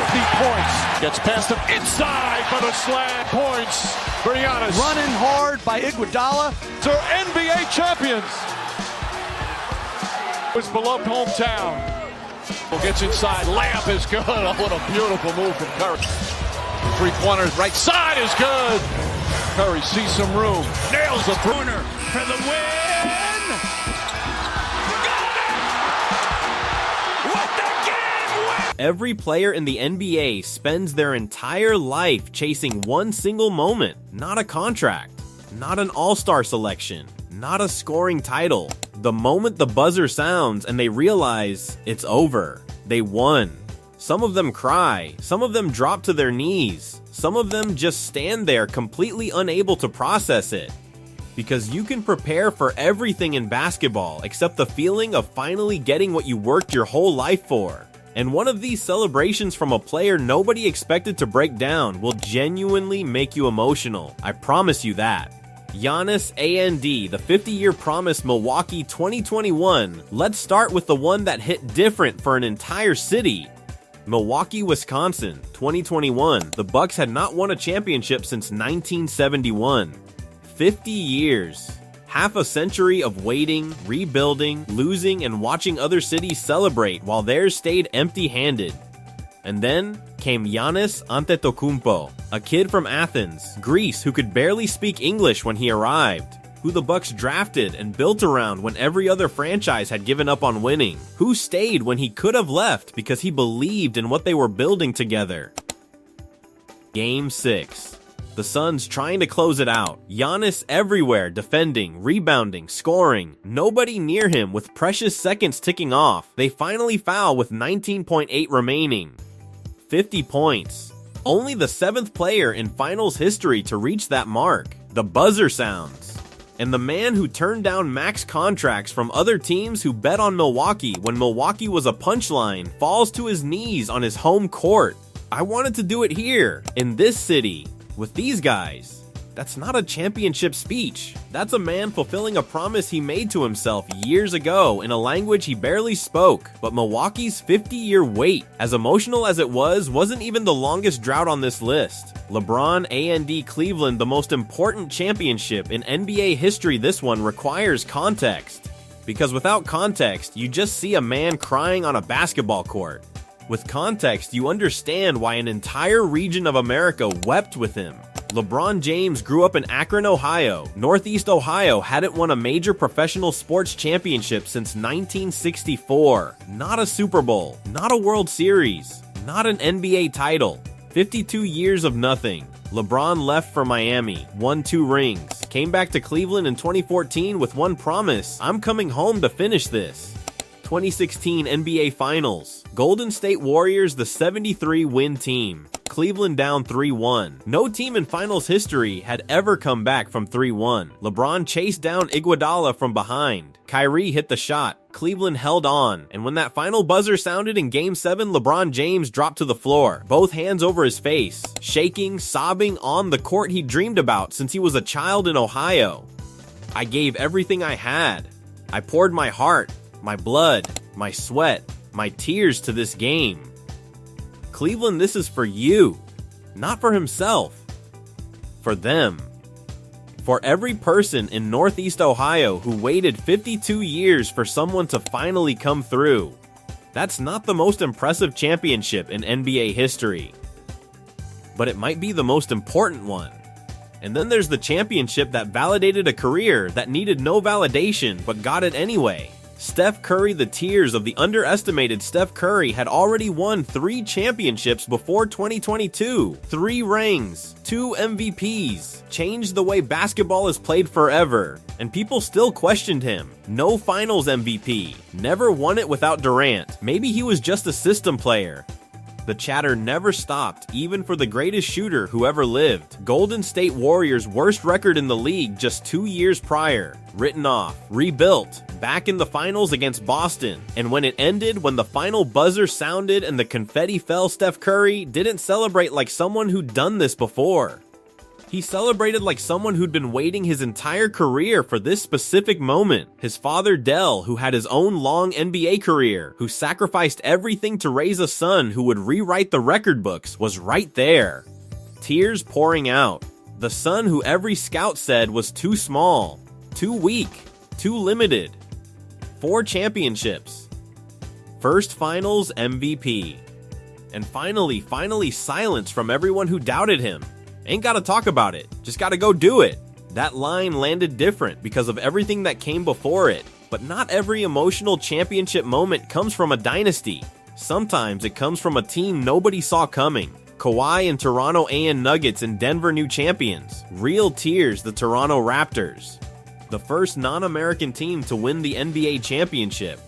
50 points. Gets past him inside for the slam. Points for Giannis. Running hard by Iguodala. They're NBA champions. Was below hometown. Gets inside. Layup is good. Oh, what a beautiful move from Curry. Three-pointers right side is good. Curry sees some room. Nails the corner for the win. What the game win. Every player in the NBA spends their entire life chasing one single moment. Not a contract. Not an all-star selection. Not a scoring title. The moment the buzzer sounds and they realize it's over. They won. Some of them cry. Some of them drop to their knees. Some of them just stand there completely unable to process it. Because you can prepare for everything in basketball except the feeling of finally getting what you worked your whole life for. And one of these celebrations from a player nobody expected to break down will genuinely make you emotional. I promise you that. Giannis A&D, the 50-year promise Milwaukee 2021. Let's start with the one that hit different for an entire city. Milwaukee, Wisconsin, 2021. The Bucks had not won a championship since 1971. 50 years. Half a century of waiting, rebuilding, losing, and watching other cities celebrate while theirs stayed empty-handed. And then came Giannis Antetokounmpo, a kid from Athens, Greece, who could barely speak English when he arrived, who the Bucks drafted and built around when every other franchise had given up on winning, who stayed when he could have left because he believed in what they were building together. Game 6. The Suns trying to close it out. Giannis everywhere, defending, rebounding, scoring. Nobody near him with precious seconds ticking off. They finally foul with 19.8 remaining. 50 points. Only the 7th player in finals history to reach that mark. The buzzer sounds. And the man who turned down max contracts from other teams who bet on Milwaukee when Milwaukee was a punchline falls to his knees on his home court. I wanted to do it here, in this city, with these guys. That's not a championship speech. That's a man fulfilling a promise he made to himself years ago in a language he barely spoke. But Milwaukee's 50-year wait, as emotional as it was, wasn't even the longest drought on this list. LeBron A&D Cleveland, the most important championship in NBA history. This one requires context. Because without context, you just see a man crying on a basketball court. With context, you understand why an entire region of America wept with him. LeBron James grew up in Akron, Ohio. Northeast Ohio hadn't won a major professional sports championship since 1964. Not a Super Bowl, not a World Series, not an NBA title. 52 years of nothing. LeBron left for Miami, won 2 rings, came back to Cleveland in 2014 with one promise: I'm coming home to finish this. 2016 NBA Finals. Golden State Warriors, the 73-win team. Cleveland down 3-1. No team in finals history had ever come back from 3-1. LeBron chased down Iguodala from behind. Kyrie hit the shot. Cleveland held on. And when that final buzzer sounded in Game 7, LeBron James dropped to the floor, both hands over his face, shaking, sobbing on the court he dreamed about since he was a child in Ohio. I gave everything I had. I poured my heart, my blood, my sweat, my tears to this game. Cleveland, this is for you. Not for himself. For them. For every person in Northeast Ohio who waited 52 years for someone to finally come through. That's not the most impressive championship in NBA history. But it might be the most important one. And then there's the championship that validated a career that needed no validation but got it anyway. Steph Curry, the tears of the underestimated Steph Curry, had already won 3 championships before 2022. 3 rings, 2 MVPs, changed the way basketball is played forever. And people still questioned him. No finals MVP, never won it without Durant. Maybe he was just a system player. The chatter never stopped, even for the greatest shooter who ever lived. Golden State Warriors' worst record in the league just 2 years prior. Written off, rebuilt, back in the finals against Boston. And when it ended, when the final buzzer sounded and the confetti fell, Steph Curry didn't celebrate like someone who'd done this before. He celebrated like someone who'd been waiting his entire career for this specific moment. His father Dell, who had his own long NBA career, who sacrificed everything to raise a son who would rewrite the record books, was right there. Tears pouring out. The son who every scout said was too small, too weak, too limited. 4 championships. First finals MVP. And finally silence from everyone who doubted him. Ain't gotta talk about it, just gotta go do it. That line landed different because of everything that came before it. But not every emotional championship moment comes from a dynasty. Sometimes it comes from a team nobody saw coming. Kawhi and Toronto A&M Nuggets and Denver new champions. Real tears, the Toronto Raptors. The first non-American team to win the NBA championship.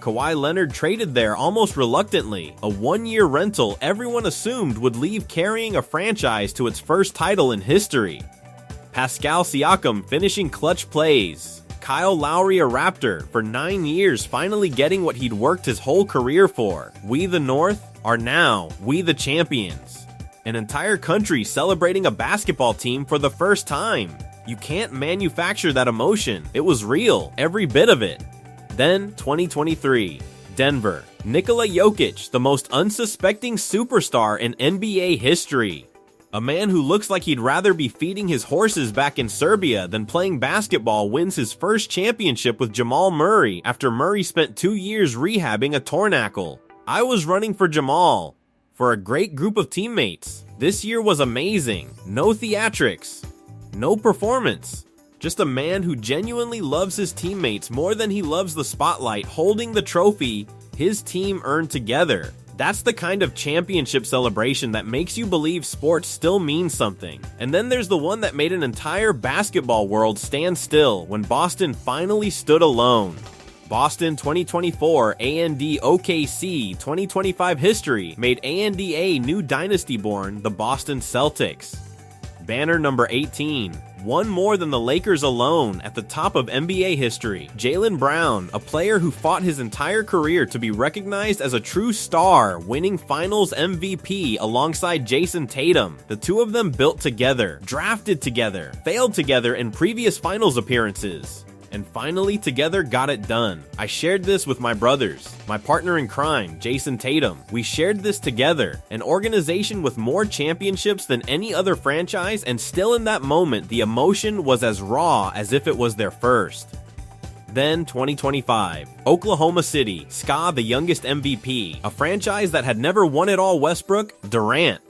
Kawhi Leonard traded there almost reluctantly, a 1-year rental everyone assumed would leave carrying a franchise to its first title in history. Pascal Siakam finishing clutch plays. Kyle Lowry a Raptor for 9 years finally getting what he'd worked his whole career for. We the North are now we the champions. An entire country celebrating a basketball team for the first time. You can't manufacture that emotion. It was real, every bit of it. Then 2023, Denver. Nikola Jokic, the most unsuspecting superstar in NBA history. A man who looks like he'd rather be feeding his horses back in Serbia than playing basketball wins his first championship with Jamal Murray after Murray spent 2 years rehabbing a torn ankle. I was running for Jamal. For a great group of teammates. This year was amazing. No theatrics. No performance. Just a man who genuinely loves his teammates more than he loves the spotlight holding the trophy his team earned together. That's the kind of championship celebration that makes you believe sports still means something. And then there's the one that made an entire basketball world stand still when Boston finally stood alone. Boston 2024 A&D OKC 2025 history made A&D a new dynasty born, the Boston Celtics. Banner number 18. One more than the Lakers alone at the top of NBA history. Jaylen Brown, a player who fought his entire career to be recognized as a true star, winning Finals MVP alongside Jason Tatum. The two of them built together, drafted together, failed together in previous Finals appearances. And finally together got it done. I shared this with my brothers, my partner in crime, Jason Tatum. We shared this together, an organization with more championships than any other franchise, and still in that moment, the emotion was as raw as if it was their first. Then 2025, Oklahoma City, SKA the youngest MVP, a franchise that had never won it all. Westbrook, Durant.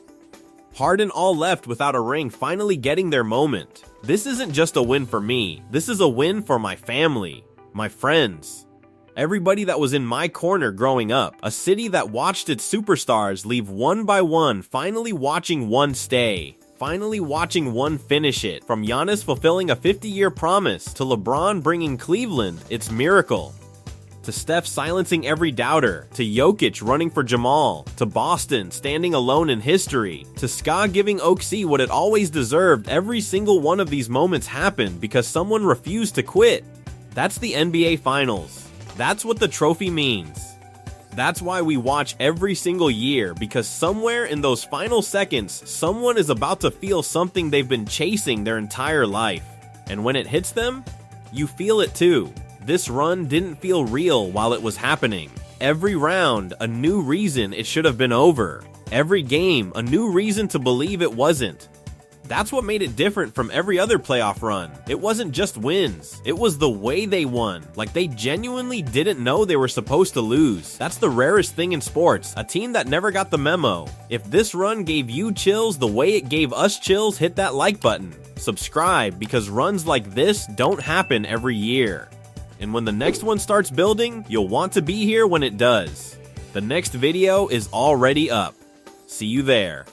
Harden all left without a ring finally getting their moment. This isn't just a win for me, this is a win for my family, my friends. Everybody that was in my corner growing up, a city that watched its superstars leave one by one, finally watching one stay. Finally watching one finish it, from Giannis fulfilling a 50-year promise, to LeBron bringing Cleveland its miracle. To Steph silencing every doubter, to Jokic running for Jamal, to Boston standing alone in history, to SKA giving OKC what it always deserved. Every single one of these moments happened because someone refused to quit. That's the NBA Finals. That's what the trophy means. That's why we watch every single year, because somewhere in those final seconds, someone is about to feel something they've been chasing their entire life. And when it hits them, you feel it too. This run didn't feel real while it was happening. Every round, a new reason it should have been over. Every game, a new reason to believe it wasn't. That's what made it different from every other playoff run. It wasn't just wins, it was the way they won. Like they genuinely didn't know they were supposed to lose. That's the rarest thing in sports, a team that never got the memo. If this run gave you chills the way it gave us chills, hit that like button. Subscribe, because runs like this don't happen every year. And when the next one starts building, you'll want to be here when it does. The next video is already up. See you there.